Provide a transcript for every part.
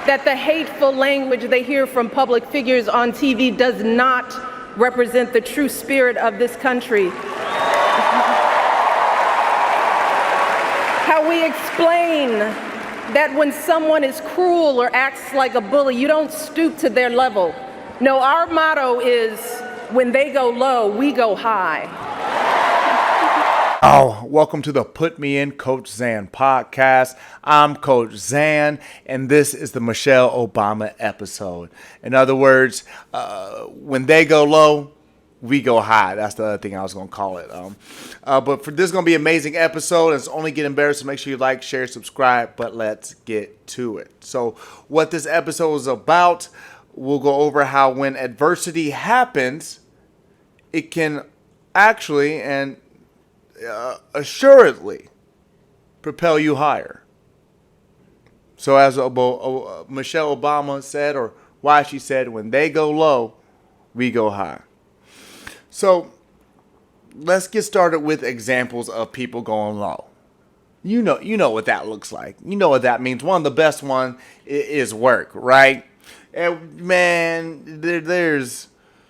that the hateful language they hear from public figures on TV does not represent the true spirit of this country. How we explain that when someone is cruel or acts like a bully, you don't stoop to their level. No, our motto is, when they go low, we go high. Oh, welcome to the Put Me In Coach Zan podcast. I'm Coach Zan, and this is the Michelle Obama episode. In other words, when they go low, we go high. That's the other thing I was going to call it. But for this is going to be an amazing episode. It's only getting better, so make sure you like, share, subscribe. But let's get to it. So what this episode is about, we'll go over how when adversity happens, it can actually and assuredly propel you higher. So as Michelle Obama said, or why she said, when they go low, we go high. So let's get started with examples of people going low. You know what that looks like. You know what that means. One of the best one is work, right? And man, there's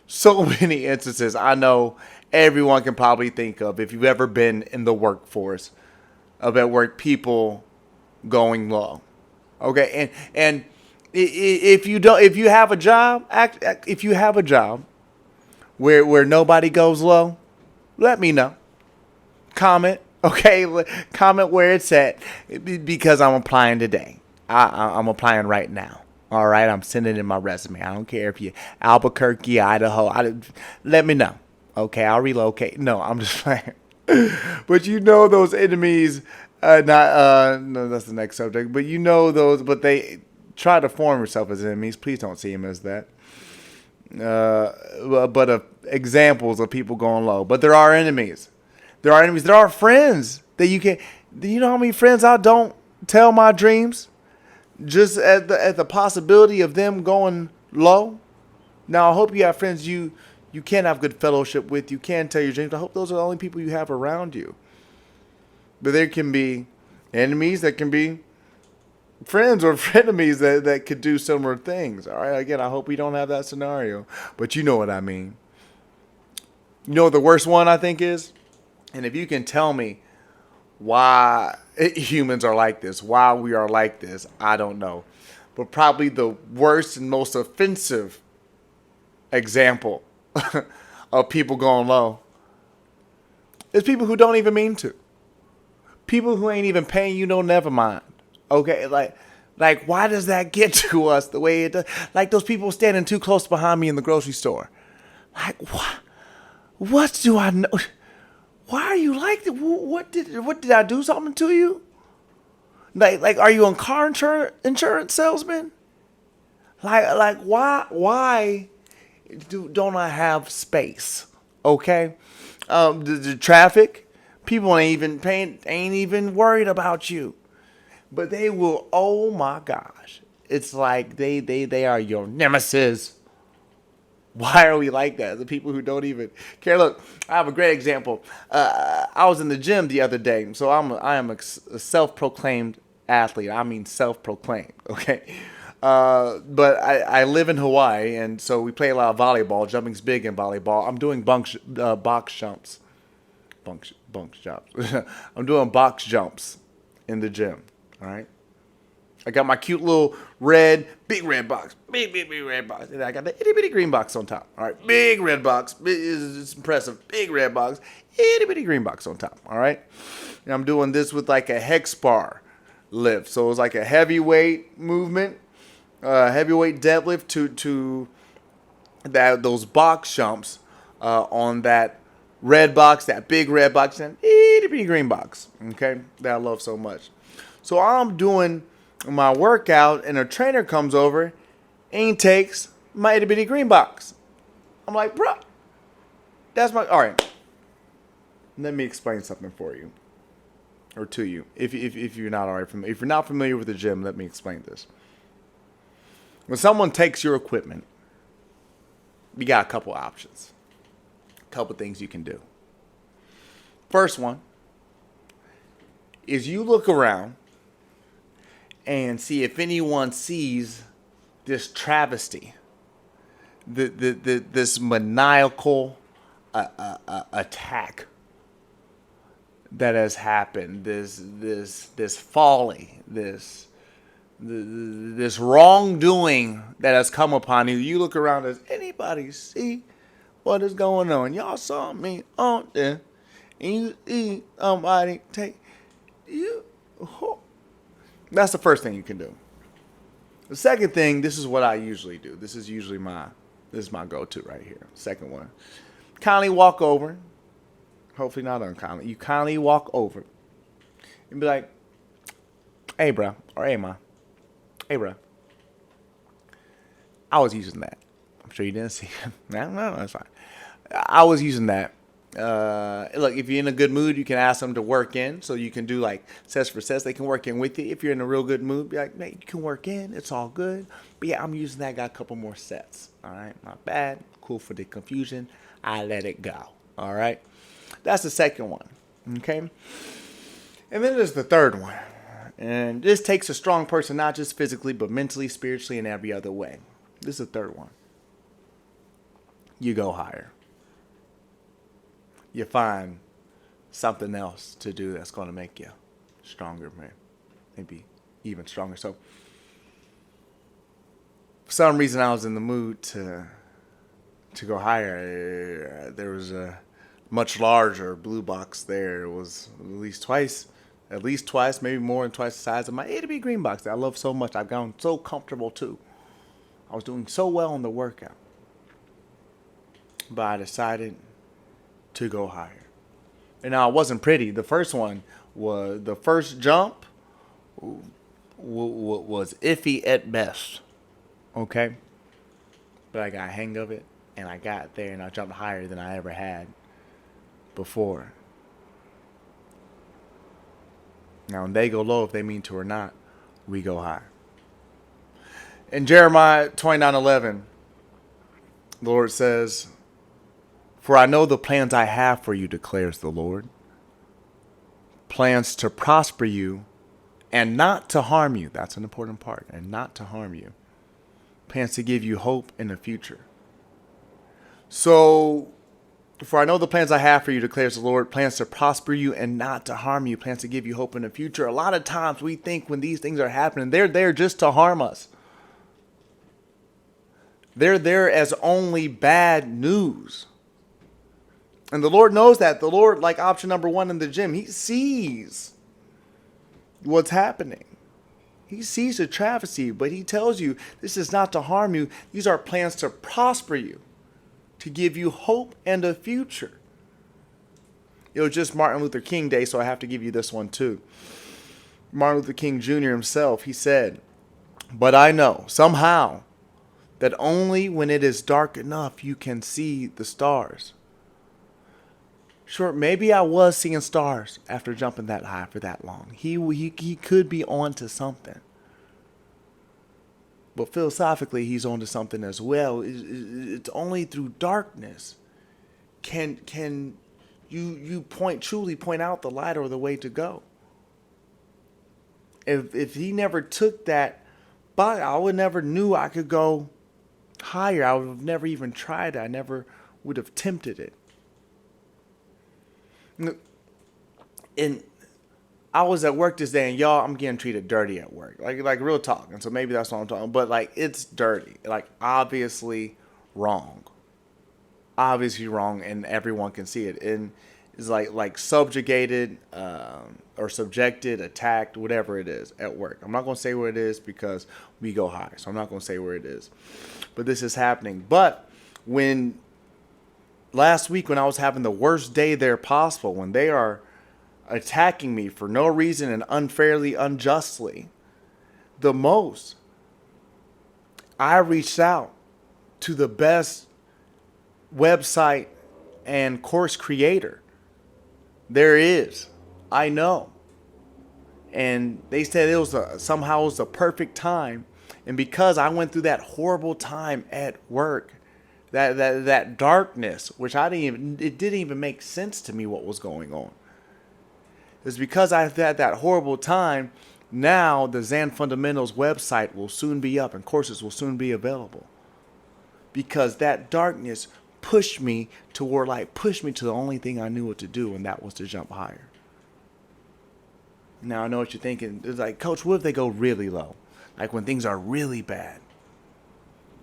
so many instances I know everyone can probably think of if you've ever been in the workforce of at work people going low. Okay, and if you have a job where nobody goes low, let me know. Comment, okay? Comment where it's at because I'm applying today. I'm applying right now. All right, I'm sending in my resume. I don't care if you're Albuquerque, Idaho. Let me know. Okay, I'll relocate. No, I'm just playing. But you know those enemies, no, that's the next subject. But you know those, but they try to form yourself as enemies. Please don't see them as that. But examples of people going low. But there are enemies. There are enemies. There are friends that you can. Do you know how many friends I don't tell my dreams? Just at the possibility of them going low. Now, I hope you have friends you can have good fellowship with. You can tell your dreams. I hope those are the only people you have around you. But there can be enemies that can be friends or frenemies that could do similar things. All right. Again, I hope we don't have that scenario. But you know what I mean. You know what the worst one I think is? And if you can tell me why humans are like this, why we are like this, I don't know. But probably the worst and most offensive example of people going low is people who don't even mean to. People who ain't even paying you no never mind. Okay, like why does that get to us the way it does? Like those people standing too close behind me in the grocery store. Like what do I know? Why are you like that? What did I do something to you? Like are you a car insurance salesman? Like why don't I have space? Okay, the traffic, people ain't even worried about you, but they will. Oh my gosh, it's like they are your nemesis. Why are we like that? The people who don't even care. Look, I have a great example. I was in the gym the other day, so I am a self-proclaimed athlete. I mean self-proclaimed. Okay. But I live in Hawaii, and so we play a lot of volleyball. Jumping's big in volleyball. I'm doing box jumps. Bunks jumps. I'm doing box jumps in the gym. All right. I got my cute little big red box. Big red box. And I got the itty bitty green box on top. All right. Big red box. It's impressive. Big red box. Itty bitty green box on top. All right. And I'm doing this with like a hex bar lift. So it's like a heavyweight movement. Heavyweight deadlift to those box jumps on that red box, that big red box, and itty bitty green box. Okay, that I love so much. So I'm doing my workout, and a trainer comes over and takes my itty bitty green box. I'm like, bro, that's my. All right, let me explain something for you, or to you, if you're not if you're not familiar with the gym, let me explain this. When someone takes your equipment, you got a couple options. A couple things you can do. First one is you look around and see if anyone sees this travesty, this maniacal attack that has happened, this folly, this wrongdoing that has come upon you. You look around, does anybody see what is going on? Y'all saw me on there, and you see somebody take you. That's the first thing you can do. The second thing, this is what I usually do. This is my go-to right here. Second one, kindly walk over. Hopefully not unkindly. You kindly walk over and be like, "Hey, bro," or "Hey, ma." "Hey, bro, I was using that." I'm sure you didn't see it. No, that's fine. I was using that. Look, if you're in a good mood, you can ask them to work in. So you can do like sets for sets. They can work in with you. If you're in a real good mood, be like, "Hey, you can work in. It's all good. But yeah, I'm using that. Got a couple more sets. All right, not bad. Cool for the confusion. I let it go. All right." That's the second one. Okay. And then there's the third one. And this takes a strong person, not just physically, but mentally, spiritually, and every other way. This is the third one. You go higher. You find something else to do that's going to make you stronger, man. Maybe even stronger. So, for some reason, I was in the mood to go higher. There was a much larger blue box there. It was at least twice, maybe more than twice the size of my A to B green box that I love so much. I've gotten so comfortable too. I was doing so well in the workout. But I decided to go higher. And now it wasn't pretty. The first jump was iffy at best. Okay? But I got a hang of it, and I got there, and I jumped higher than I ever had before. Now, when they go low, if they mean to or not, we go high. In Jeremiah 29:11, the Lord says, "For I know the plans I have for you, declares the Lord. Plans to prosper you and not to harm you." That's an important part. And not to harm you. Plans to give you hope in the future. So, for I know the plans I have for you, declares the Lord, plans to prosper you and not to harm you, plans to give you hope in the future. A lot of times we think when these things are happening, they're there just to harm us. They're there as only bad news. And the Lord knows that. The Lord, like option number one in the gym, He sees what's happening. He sees the travesty, but He tells you this is not to harm you. These are plans to prosper you, to give you hope and a future. It was just Martin Luther King Day, so I have to give you this one too. Martin Luther King Jr. himself, he said, "But I know somehow that only when it is dark enough you can see the stars." Sure, maybe I was seeing stars after jumping that high for that long. He could be on to something. But philosophically, he's on to something as well. It's only through darkness can you truly point out the light or the way to go. If he never took that, but I would never knew I could go higher. I would have never even tried it. I never would have tempted it. And I was at work this day, and y'all, I'm getting treated dirty at work, like real talk. And so maybe that's what I'm talking. But like, it's dirty, like obviously wrong, and everyone can see it. And it's like subjugated, or subjected, attacked, whatever it is at work. I'm not gonna say where it is because we go high, so I'm not gonna say where it is. But this is happening. But last week when I was having the worst day there possible, when they are attacking me for no reason and unfairly, unjustly, the most, I reached out to the best website and course creator there is. I know. And they said it was somehow it was the perfect time. And because I went through that horrible time at work, that darkness, which it didn't even make sense to me what was going on. It's because I had that horrible time Now the Zan Fundamentals website will soon be up and courses will soon be available. Because that darkness pushed me to the only thing I knew what to do, and that was to jump higher. Now I know what you're thinking. It's like, Coach, what if they go really low? Like when things are really bad.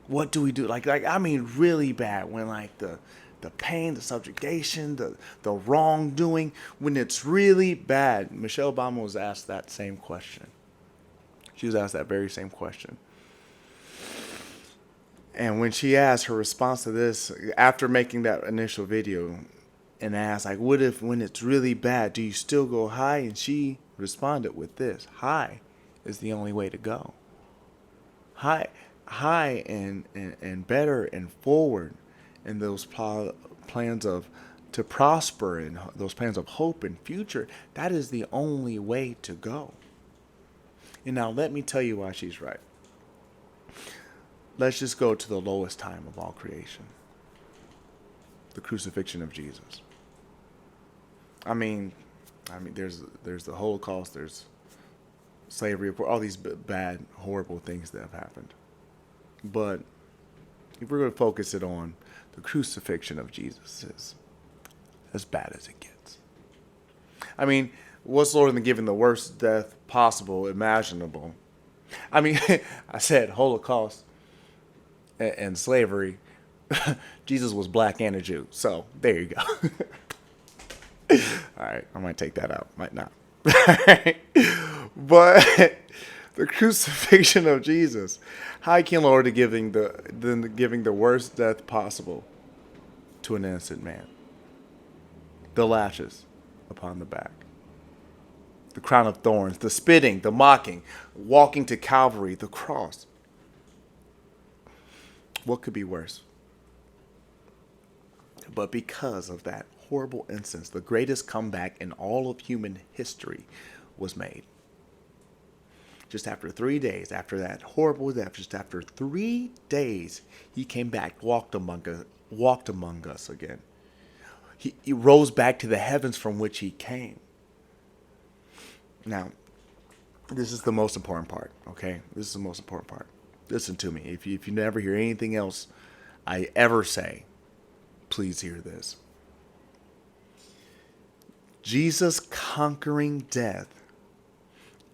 What do we do? Like I mean really bad, when like the pain, the subjugation, the wrongdoing, when it's really bad. Michelle Obama was asked that same question. She was asked that very same question. And when she asked, her response to this, after making that initial video, and asked, like, what if when it's really bad, do you still go high? And she responded with this: high is the only way to go. High and better and forward in those plans to prosper, and those plans of hope and future. That is the only way to go. And now let me tell you why she's right. Let's just go to the lowest time of all creation. The crucifixion of Jesus. I mean, there's the Holocaust, there's slavery, all these bad, horrible things that have happened. But if we're going to focus it on the crucifixion of Jesus, is as bad as it gets. I mean, what's lower than giving the worst death possible, imaginable? I mean, I said Holocaust and slavery. Jesus was black and a Jew. So there you go. All right, I might take that out. Might not. But the crucifixion of Jesus, how can Lord to giving the worst death possible to an innocent man? The lashes upon the back, the crown of thorns, the spitting, the mocking, walking to Calvary, the cross. What could be worse? But because of that horrible instance, the greatest comeback in all of human history was made. Just after 3 days, after that horrible death, just after 3 days, he came back, walked among us again. He rose back to the heavens from which he came. Now, this is the most important part, okay? This is the most important part. Listen to me. If you never hear anything else I ever say, please hear this. Jesus conquering death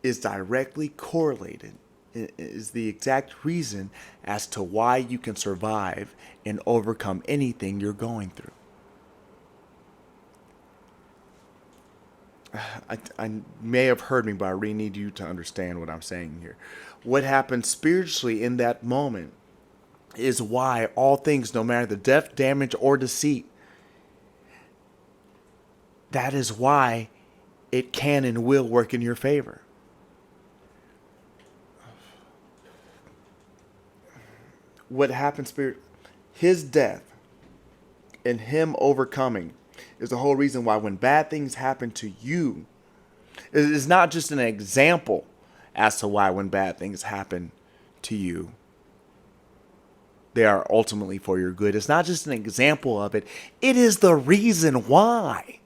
is directly correlated, is the exact reason as to why you can survive and overcome anything you're going through. I may have heard me, but I really need you to understand what I'm saying here. What happened spiritually in that moment is why all things, no matter the death, damage, or deceit, that is why it can and will work in your favor. What happened his death and him overcoming is the whole reason why when bad things happen to you, it is not just an example as to why when bad things happen to you, they are ultimately for your good. It's not just an example of it. It is the reason why.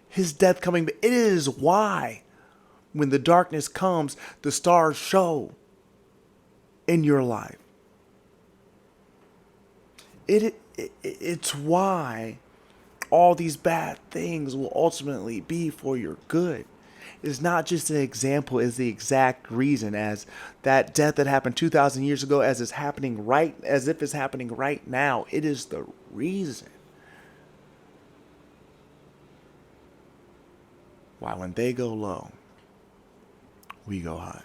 His death coming, it is why when the darkness comes, the stars show in your life. It's why all these bad things will ultimately be for your good. It's not just an example, it's the exact reason, as that death that happened 2,000 years ago, as if it's happening right now. It is the reason why when they go low, we go high.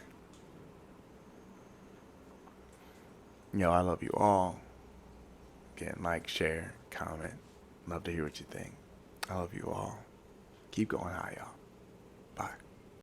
I love you all. Again, like, share, comment. Love to hear what you think. I love you all. Keep going high, y'all. Bye.